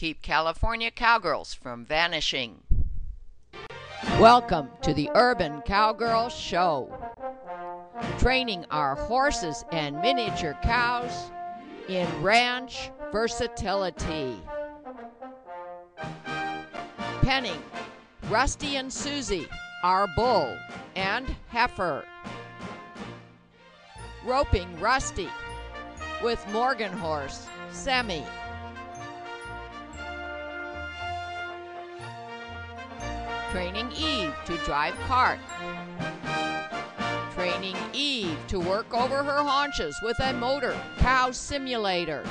Keep California cowgirls from vanishing. Welcome to the Urban Cowgirl Show. Training our horses and miniature cows in ranch versatility. Penning Rusty and Susie, our bull and heifer. Roping Rusty with Morgan horse Semi. Training Eve to drive cart. Training Eve to work over her haunches with a motor cow simulator.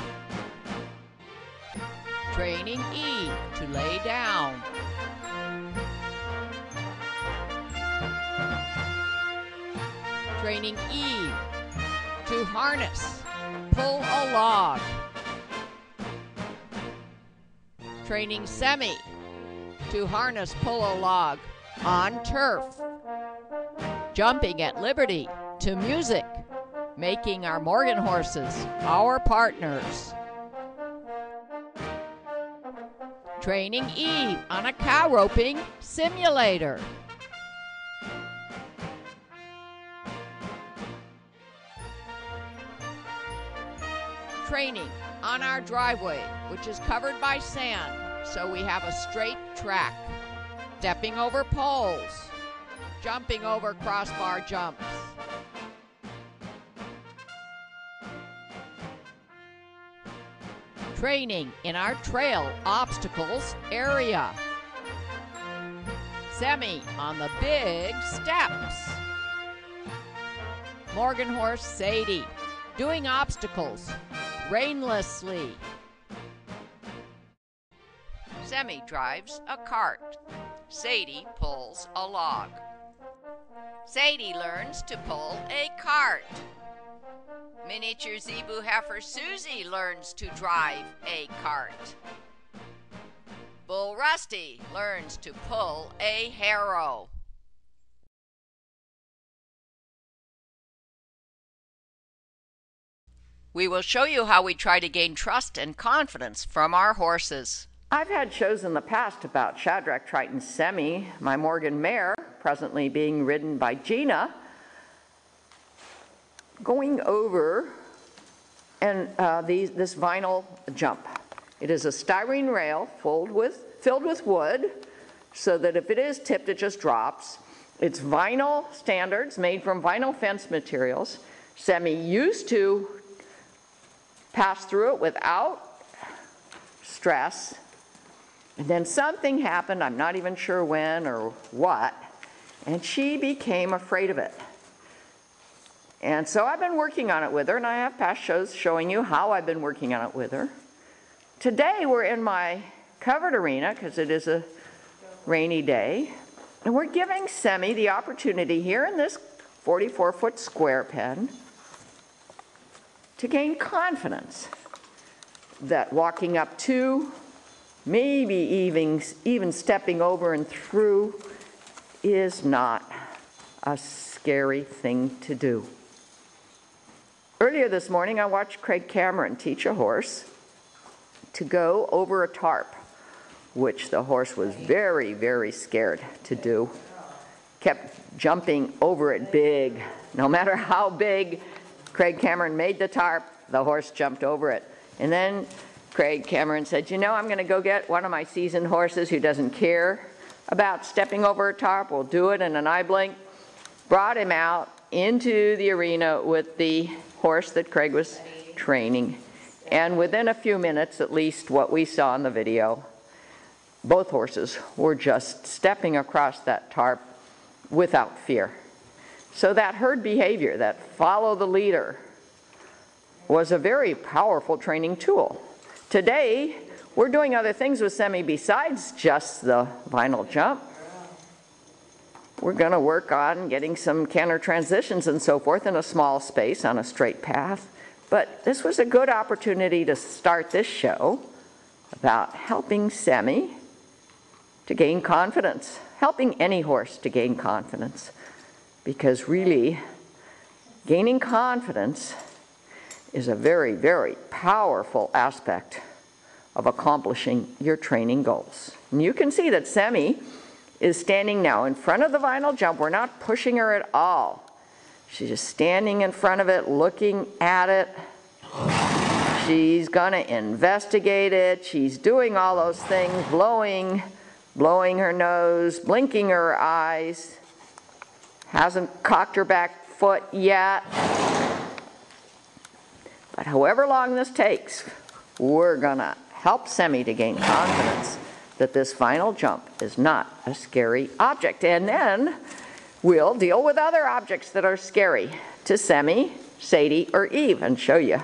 Training Eve to lay down. Training Eve to harness, pull a log. Training Semi to harness, pull a log on turf. Jumping at liberty to music, making our Morgan horses our partners. Training Eve on a cow roping simulator. Training on our driveway, which is covered by sand, so we have a straight track. Stepping over poles, jumping over crossbar jumps. Training in our trail obstacles area. Semi on the big steps. Morgan horse Sadie doing obstacles rainlessly. Semi drives a cart. Sadie pulls a log. Sadie learns to pull a cart. Miniature zebu heifer Susie learns to drive a cart. Bull Rusty learns to pull a harrow. We will show you how we try to gain trust and confidence from our horses. I've had shows in the past about Shadrach Triton Semi, my Morgan mare, presently being ridden by Gina, going over this vinyl jump. It is a styrene rail filled with wood, so that if it is tipped, it just drops. It's vinyl standards made from vinyl fence materials. Semi used to pass through it without stress. And then something happened, I'm not even sure when or what, and she became afraid of it. And so I've been working on it with her, and I have past shows showing you how I've been working on it with her. Today we're in my covered arena, because it is a rainy day, and we're giving Semi the opportunity here in this 44-foot square pen to gain confidence that walking up to, maybe even stepping over and through, is not a scary thing to do. Earlier this morning, I watched Craig Cameron teach a horse to go over a tarp, which the horse was very, very scared to do. Kept jumping over it big. No matter how big Craig Cameron made the tarp, the horse jumped over it. And then Craig Cameron said, you know, I'm going to go get one of my seasoned horses who doesn't care about stepping over a tarp. We'll do it in an eye blink. Brought him out into the arena with the horse that Craig was training. And within a few minutes, at least what we saw in the video, both horses were just stepping across that tarp without fear. So that herd behavior, that follow the leader, was a very powerful training tool. Today, we're doing other things with Semi besides just the vinyl jump. We're going to work on getting some canter transitions and so forth in a small space on a straight path. But this was a good opportunity to start this show about helping Semi to gain confidence, helping any horse to gain confidence. Because really, gaining confidence is a very, very powerful aspect of accomplishing your training goals. And you can see that Semi is standing now in front of the vinyl jump. We're not pushing her at all. She's just standing in front of it, looking at it. She's gonna investigate it. She's doing all those things, blowing her nose, blinking her eyes. Hasn't cocked her back foot yet. But however long this takes, we're gonna help Semi to gain confidence that this final jump is not a scary object. And then we'll deal with other objects that are scary to Semi, Sadie, or Eve and show you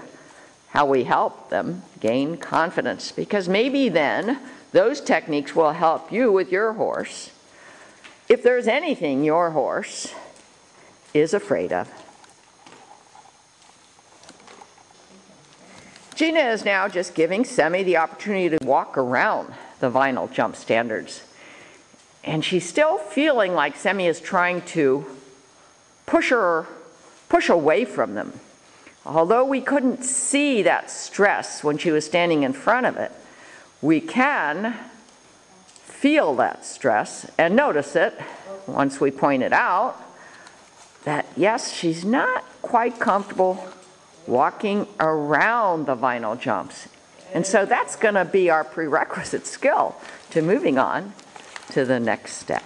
how we help them gain confidence. Because maybe then those techniques will help you with your horse if there's anything your horse is afraid of. Gina is now just giving Semi the opportunity to walk around the vinyl jump standards. And she's still feeling like Semi is trying to push away from them. Although we couldn't see that stress when she was standing in front of it, we can feel that stress and notice it once we point it out that yes, she's not quite comfortable walking around the vinyl jumps. And so that's going to be our prerequisite skill to moving on to the next step.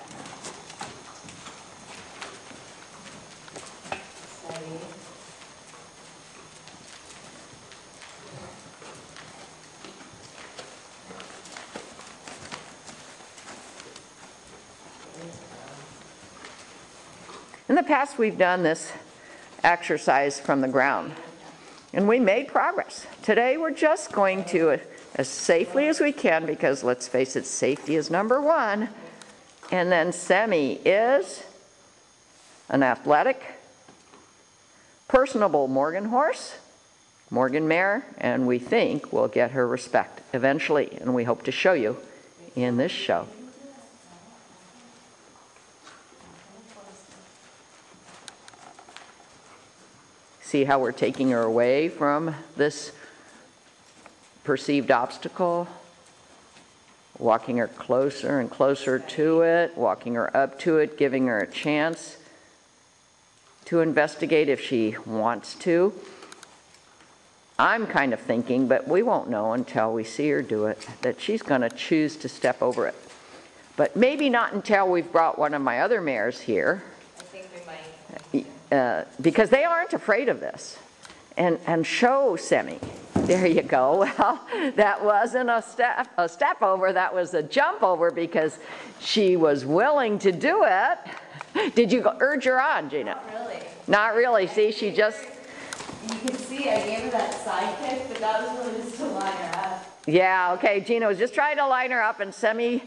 In the past, we've done this exercise from the ground, and we made progress. Today, we're just going to, as safely as we can, because let's face it, safety is number one. And then Semi is an athletic, personable Morgan horse, Morgan mare, and we think we'll get her respect eventually, and we hope to show you in this show. See how we're taking her away from this perceived obstacle, walking her closer and closer to it, walking her up to it, giving her a chance to investigate if she wants to. I'm kind of thinking, but we won't know until we see her do it, that she's going to choose to step over it. But maybe not until we've brought one of my other mares here. I think we might. Because they aren't afraid of this. And show Semi. There you go. Well, that wasn't a step over, that was a jump over because she was willing to do it. Did you urge her on, Gina? Not really. Not really. See, she just... You can see I gave her that side kick, but that was really just to line her up. Yeah, okay, Gina was just trying to line her up, and Semi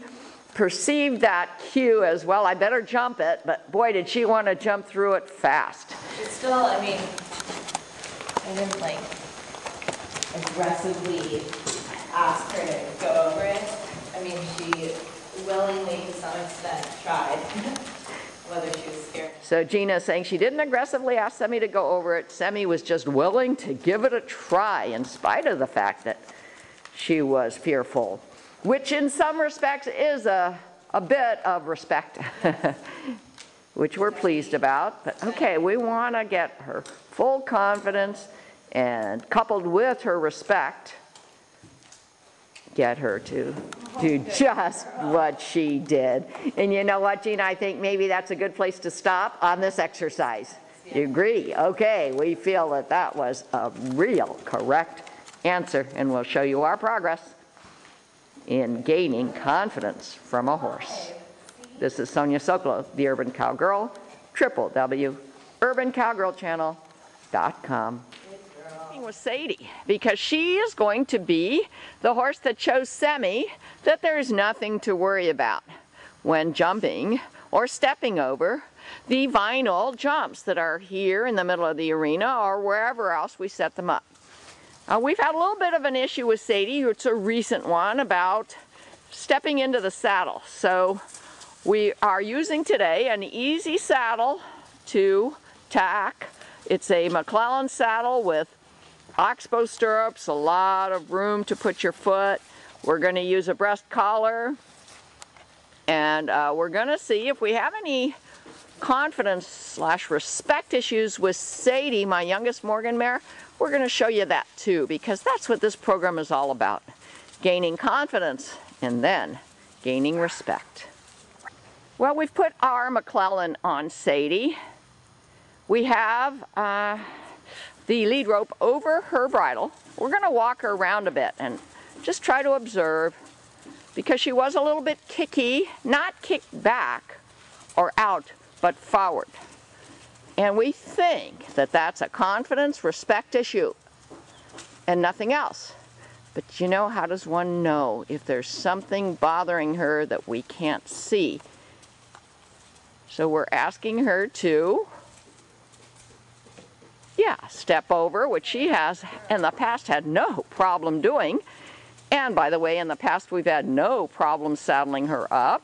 perceived that cue as well. I better jump it, but boy, did she want to jump through it fast. But still, I mean, I didn't like aggressively ask her to go over it. I mean, she willingly, to some extent, tried, whether she was scared. So Gina is saying she didn't aggressively ask Semi to go over it. Semi was just willing to give it a try in spite of the fact that she was fearful, which in some respects is a bit of respect, which we're pleased about. But okay, we want to get her full confidence and coupled with her respect, get her to do just what she did. And you know what, Gina, I think maybe that's a good place to stop on this exercise. You agree? Okay, we feel that that was a real correct answer, and we'll show you our progress in gaining confidence from a horse. This is Sonia Sokolow, the Urban Cowgirl, www.urbancowgirlchannel.com. With Sadie, because she is going to be the horse that shows Semi that there's nothing to worry about when jumping or stepping over the vinyl jumps that are here in the middle of the arena or wherever else we set them up. We've had a little bit of an issue with Sadie. It's a recent one about stepping into the saddle. So we are using today an easy saddle to tack. It's a McClellan saddle with oxbow stirrups, a lot of room to put your foot. We're going to use a breast collar, and we're going to see if we have any confidence/respect issues with Sadie, my youngest Morgan mare. We're going to show you that too, because that's what this program is all about. Gaining confidence and then gaining respect. Well, we've put our McClellan on Sadie. We have the lead rope over her bridle. We're going to walk her around a bit and just try to observe, because she was a little bit kicky, not kicked back or out, but forward. And we think that that's a confidence, respect issue and nothing else. But you know, how does one know if there's something bothering her that we can't see? So we're asking her to, step over, which she has in the past had no problem doing. And by the way, in the past we've had no problem saddling her up.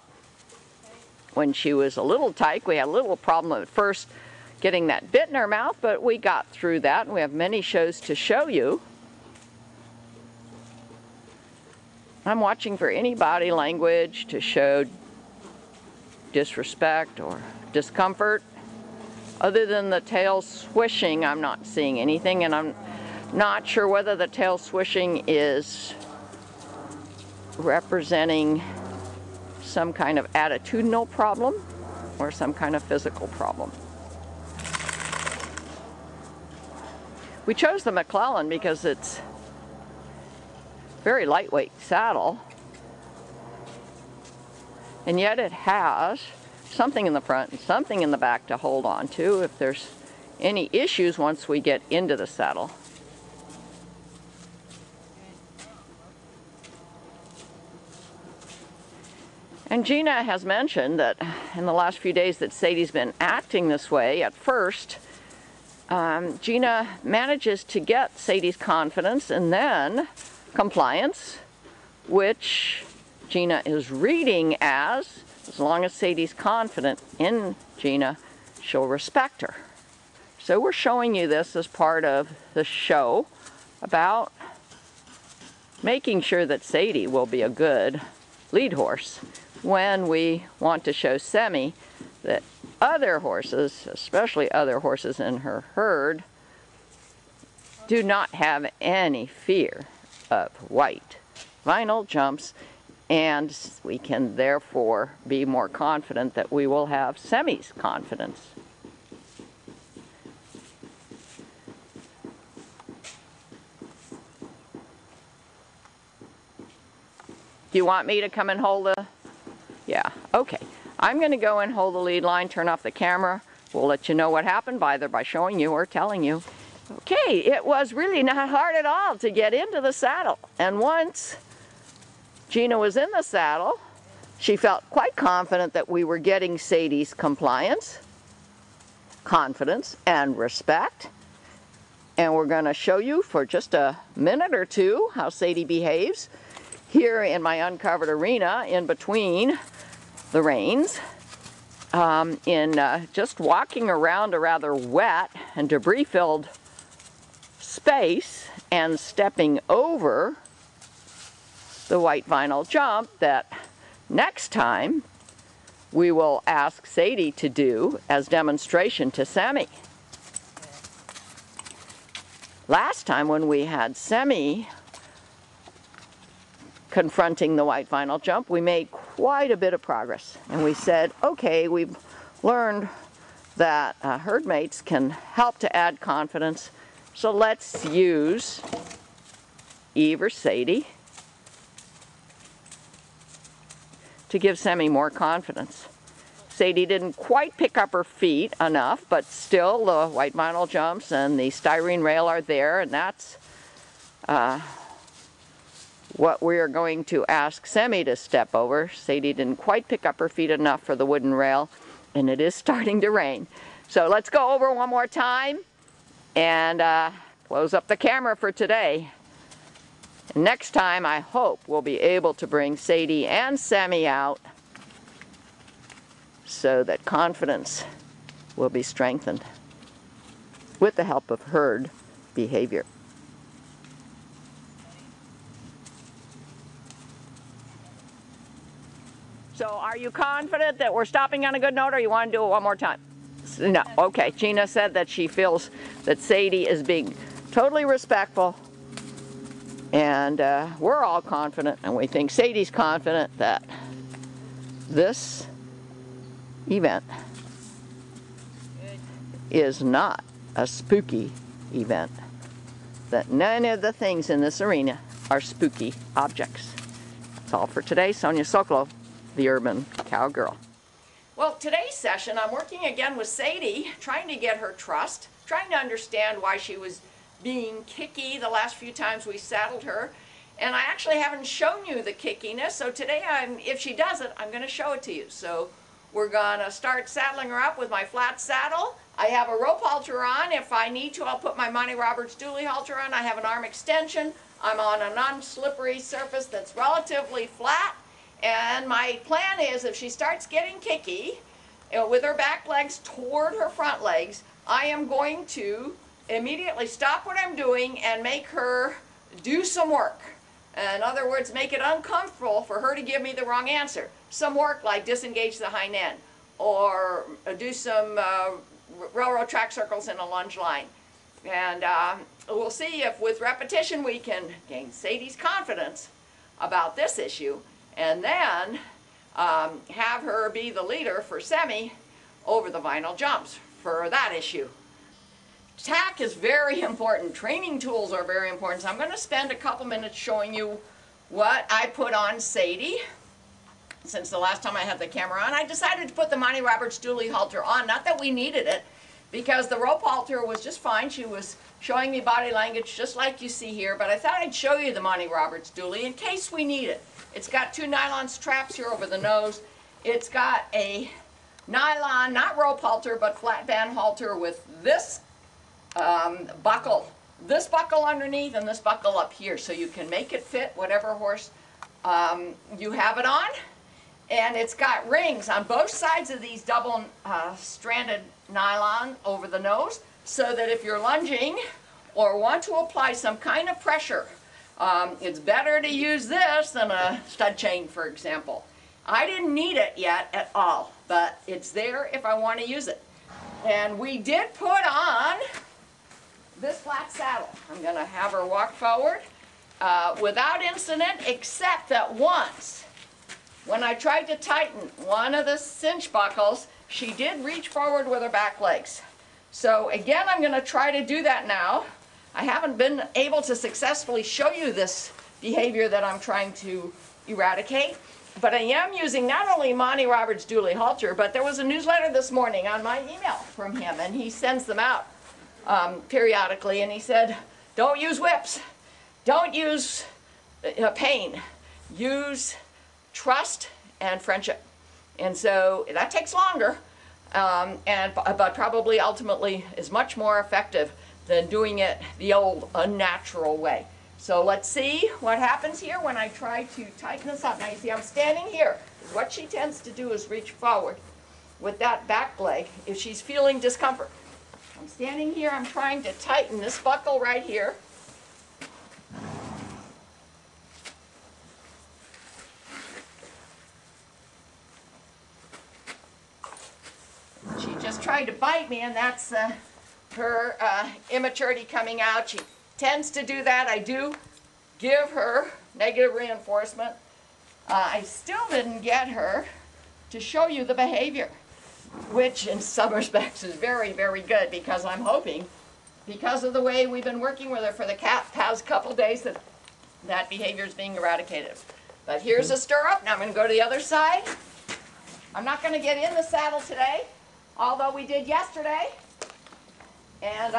When she was a little tight, we had a little problem at first getting that bit in her mouth, but we got through that, and we have many shows to show you. I'm watching for any body language to show disrespect or discomfort. Other than the tail swishing, I'm not seeing anything, and I'm not sure whether the tail swishing is representing some kind of attitudinal problem or some kind of physical problem. We chose the McClellan because it's very lightweight saddle, and yet it has something in the front and something in the back to hold on to if there's any issues once we get into the saddle. And Gina has mentioned that in the last few days that Sadie's been acting this way. At first, Gina manages to get Sadie's confidence and then compliance, which Gina is reading as long as Sadie's confident in Gina, she'll respect her. So we're showing you this as part of the show about making sure that Sadie will be a good lead horse when we want to show Semi that other horses, especially other horses in her herd, do not have any fear of white vinyl jumps, and we can therefore be more confident that we will have Semi's confidence. Do you want me to come and hold the... Yeah, okay. I'm going to go and hold the lead line, turn off the camera. We'll let you know what happened, either by showing you or telling you. Okay, it was really not hard at all to get into the saddle. And once Gina was in the saddle, she felt quite confident that we were getting Sadie's compliance, confidence, and respect. And we're going to show you for just a minute or two how Sadie behaves here in my uncovered arena in between the reins, just walking around a rather wet and debris-filled space and stepping over the white vinyl jump that next time we will ask Sadie to do as demonstration to Semi. Last time when we had Semi confronting the white vinyl jump, we made quite a bit of progress. And we said, okay, we've learned that herd mates can help to add confidence, so let's use Eve or Sadie to give Semi more confidence. Sadie didn't quite pick up her feet enough, but still the white vinyl jumps and the styrene rail are there, and that's what we are going to ask Semi to step over. Sadie didn't quite pick up her feet enough for the wooden rail, and it is starting to rain. So let's go over one more time and close up the camera for today. And next time I hope we'll be able to bring Sadie and Semi out so that confidence will be strengthened with the help of herd behavior. So are you confident that we're stopping on a good note, or you want to do it one more time? No. Okay. Gina said that she feels that Sadie is being totally respectful, and we're all confident, and we think Sadie's confident that this event is not a spooky event, that none of the things in this arena are spooky objects. That's all for today. Sonia Sokolow, the Urban Cowgirl. Well, today's session, I'm working again with Sadie, trying to get her trust, trying to understand why she was being kicky the last few times we saddled her. And I actually haven't shown you the kickiness, so today, if she does it, I'm going to show it to you. So we're going to start saddling her up with my flat saddle. I have a rope halter on. If I need to, I'll put my Monty Roberts dually halter on. I have an arm extension. I'm on a non-slippery surface that's relatively flat. And my plan is, if she starts getting kicky, with her back legs toward her front legs, I am going to immediately stop what I'm doing and make her do some work. In other words, make it uncomfortable for her to give me the wrong answer. Some work like disengage the hind end, or do some railroad track circles in a lunge line. And we'll see if with repetition we can gain Sadie's confidence about this issue, and then have her be the leader for semi over the vinyl jumps for that issue. Tack is very important. Training tools are very important. So I'm going to spend a couple minutes showing you what I put on Sadie. Since the last time I had the camera on, I decided to put the Monty Roberts dually halter on. Not that we needed it, because the rope halter was just fine. She was showing me body language just like you see here, but I thought I'd show you the Monty Roberts dually in case we need it. It's got two nylon straps here over the nose. It's got a nylon, not rope halter, but flat band halter with this buckle. This buckle underneath and this buckle up here, so you can make it fit whatever horse you have it on. And it's got rings on both sides of these double stranded nylon over the nose, so that if you're lunging or want to apply some kind of pressure, it's better to use this than a stud chain, for example. I didn't need it yet at all, but it's there if I want to use it. And we did put on this flat saddle. I'm going to have her walk forward without incident, except that once, when I tried to tighten one of the cinch buckles, she did reach forward with her back legs. So again, I'm going to try to do that now. I haven't been able to successfully show you this behavior that I'm trying to eradicate, but I am using not only Monty Roberts dually halter, but there was a newsletter this morning on my email from him, and he sends them out periodically, and he said, don't use whips, don't use pain, use trust and friendship. And so that takes longer, but probably ultimately is much more effective than doing it the old unnatural way. So let's see what happens here when I try to tighten this up. Now you see I'm standing here. What she tends to do is reach forward with that back leg if she's feeling discomfort. I'm standing here, I'm trying to tighten this buckle right here. She just tried to bite me, and that's her immaturity coming out. She tends to do that. I do give her negative reinforcement. I still didn't get her to show you the behavior, which in some respects is very, very good, because I'm hoping, because of the way we've been working with her for the past couple days, that that behavior is being eradicated. But here's a stirrup. Now I'm going to go to the other side. I'm not going to get in the saddle today, although we did yesterday, and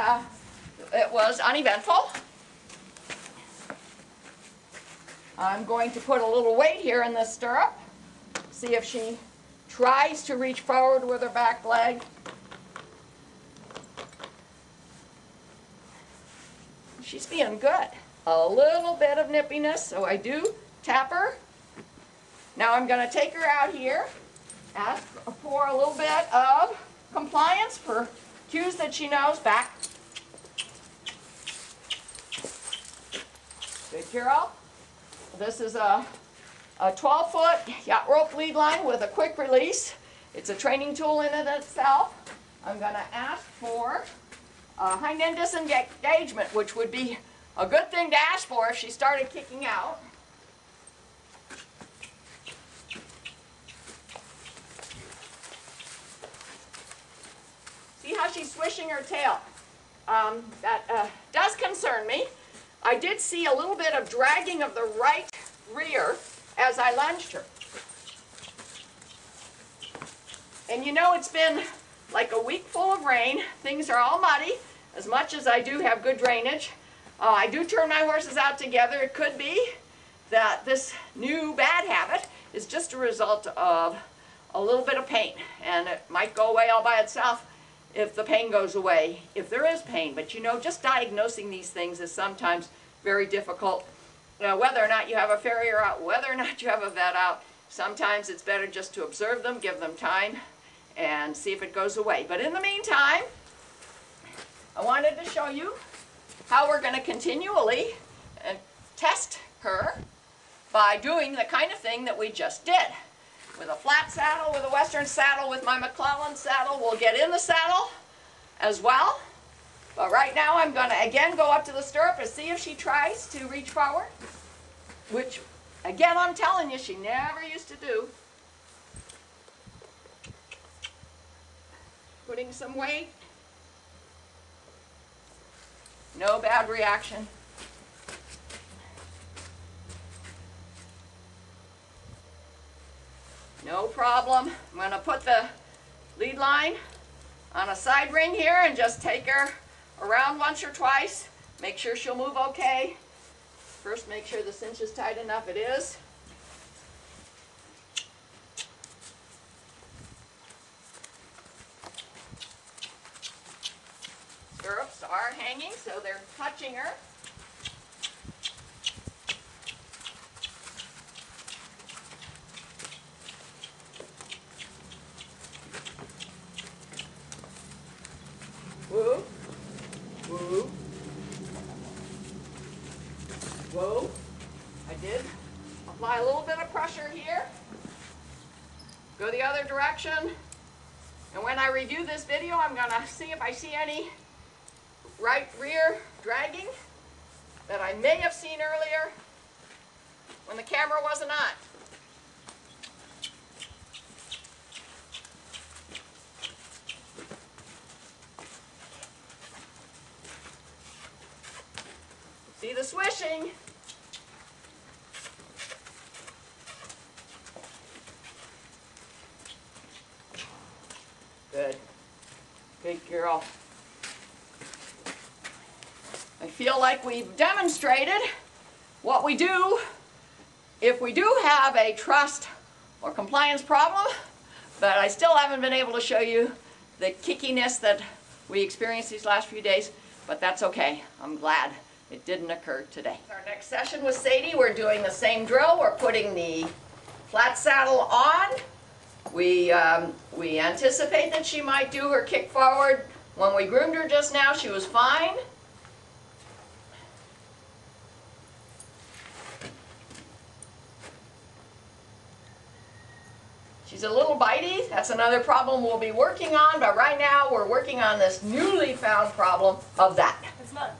it was uneventful. I'm going to put a little weight here in this stirrup, see if she tries to reach forward with her back leg. She's being good. A little bit of nippiness, so I do tap her. Now I'm going to take her out here, ask for a little bit of compliance for cues that she knows. Back. Good girl. This is a a 12-foot yacht rope lead line with a quick release. It's a training tool in it itself. I'm going to ask for hind end disengagement, which would be a good thing to ask for if she started kicking out. See how she's swishing her tail? That does concern me. I did see a little bit of dragging of the right rear as I lunged her. And you know, it's been like a week full of rain. Things are all muddy, as much as I do have good drainage. I do turn my horses out together. It could be that this new bad habit is just a result of a little bit of pain, and it might go away all by itself if the pain goes away, if there is pain. But you know, just diagnosing these things is sometimes very difficult. Whether or not you have a farrier out, whether or not you have a vet out, sometimes it's better just to observe them, give them time, and see if it goes away. But in the meantime, I wanted to show you how we're going to continually test her by doing the kind of thing that we just did. With a flat saddle, with a Western saddle, with my McClellan saddle, we'll get in the saddle as well. But right now I'm going to again go up to the stirrup and see if she tries to reach forward, which again I'm telling you she never used to do. Putting some weight. No bad reaction. No problem. I'm going to put the lead line on a side ring here and just take her around once or twice. Make sure she'll move okay. First, make sure the cinch is tight enough. It is. Stirrups are hanging, so they're touching her. Woo, woo, whoa. I did apply a little bit of pressure here. Go the other direction. And when I review this video, I'm going to see if I see any right rear dragging that I may have seen earlier when the camera wasn't on. See the swishing? Good. Good girl. I feel like we've demonstrated what we do if we do have a trust or compliance problem, but I still haven't been able to show you the kickiness that we experienced these last few days, but that's okay. I'm glad it didn't occur today. Our next session with Sadie, we're doing the same drill. We're putting the flat saddle on. We anticipate that she might do her kick forward. When we groomed her just now, she was fine. She's a little bitey. That's another problem we'll be working on, but right now we're working on this newly found problem of that. It's not.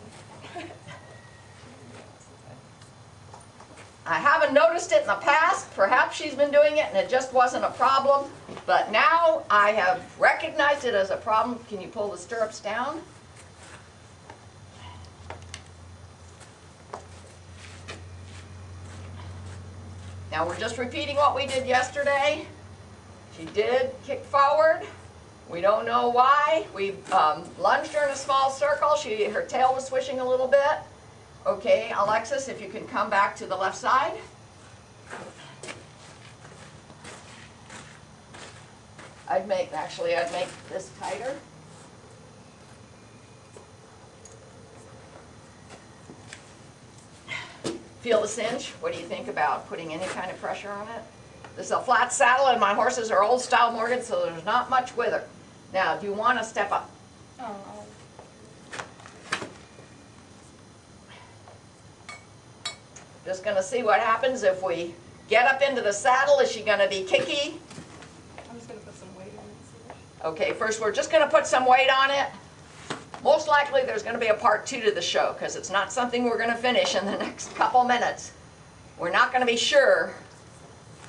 I haven't noticed it in the past. Perhaps she's been doing it and it just wasn't a problem. But now I have recognized it as a problem. Can you pull the stirrups down? Now we're just repeating what we did yesterday. She did kick forward. We don't know why. We lunged her in a small circle. Her tail was swishing a little bit. Okay, Alexis, if you can come back to the left side. I'd make this tighter. Feel the cinch? What do you think about putting any kind of pressure on it? This is a flat saddle and my horses are old style Morgan, so there's not much with her. Now, do you want to step up? Oh. Just going to see what happens if we get up into the saddle? Is she going to be kicky? I'm just going to put some weight on it. Okay, first we're just going to put some weight on it. Most likely there's going to be a part 2 to the show because it's not something we're going to finish in the next couple minutes. We're not going to be sure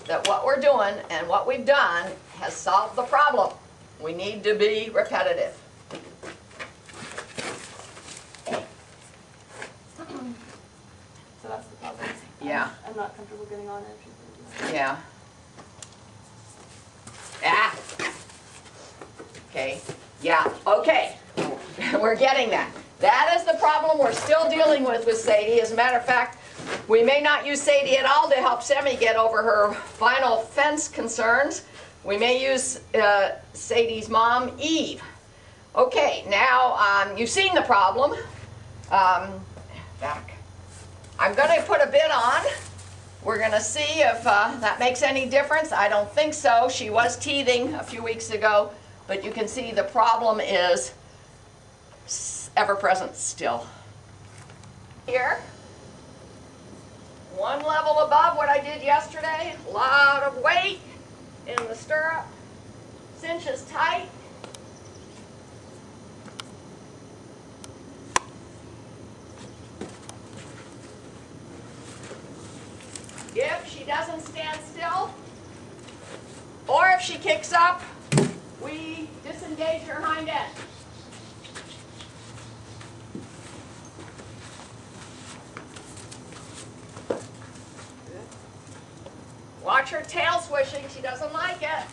that what we're doing and what we've done has solved the problem. We need to be repetitive. So that's the problem. Yeah. I'm not comfortable getting on it. Yeah. Ah. Okay. Yeah. Okay. We're getting that. That is the problem we're still dealing with Sadie. As a matter of fact, we may not use Sadie at all to help Semi get over her vinyl fence concerns. We may use Sadie's mom, Eve. Okay, now you've seen the problem. Back. I'm going to put a bit on. We're going to see if that makes any difference. I don't think so. She was teething a few weeks ago, but you can see the problem is ever present still. Here, one level above what I did yesterday. A lot of weight in the stirrup. Cinches tight. If she doesn't stand still, or if she kicks up, we disengage her hind end. Watch her tail swishing. She doesn't like it.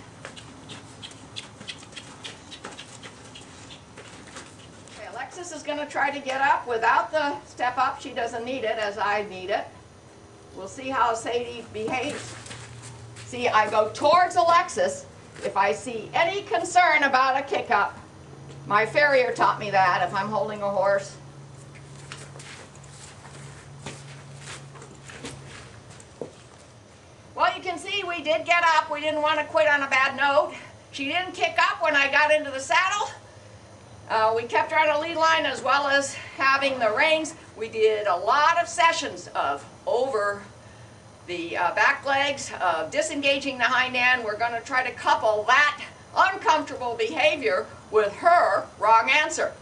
Okay, Alexis is going to try to get up without the step up. She doesn't need it as I need it. We'll see how Sadie behaves. See, I go towards Alexis if I see any concern about a kick up. My farrier taught me that if I'm holding a horse. Well, you can see we did get up. We didn't want to quit on a bad note. She didn't kick up when I got into the saddle. We kept her on a lead line as well as having the reins. We did a lot of sessions of over the back legs, disengaging the hind end. We're going to try to couple that uncomfortable behavior with her wrong answer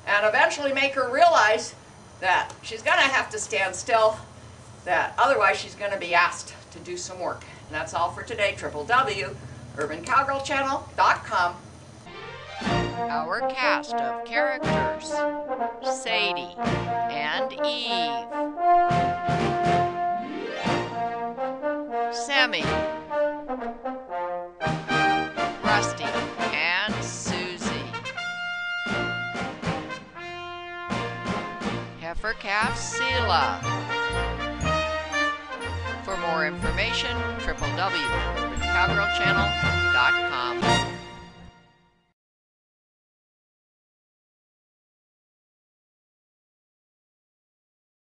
and eventually make her realize that she's going to have to stand still, that otherwise she's going to be asked to do some work. And that's all for today. www.urbancowgirlchannel.com. Our cast of characters: Sadie and Eve, Semi, Rusty, and Susie. Heifer calf Sela. For more information, www.urbancowgirlchannel.com.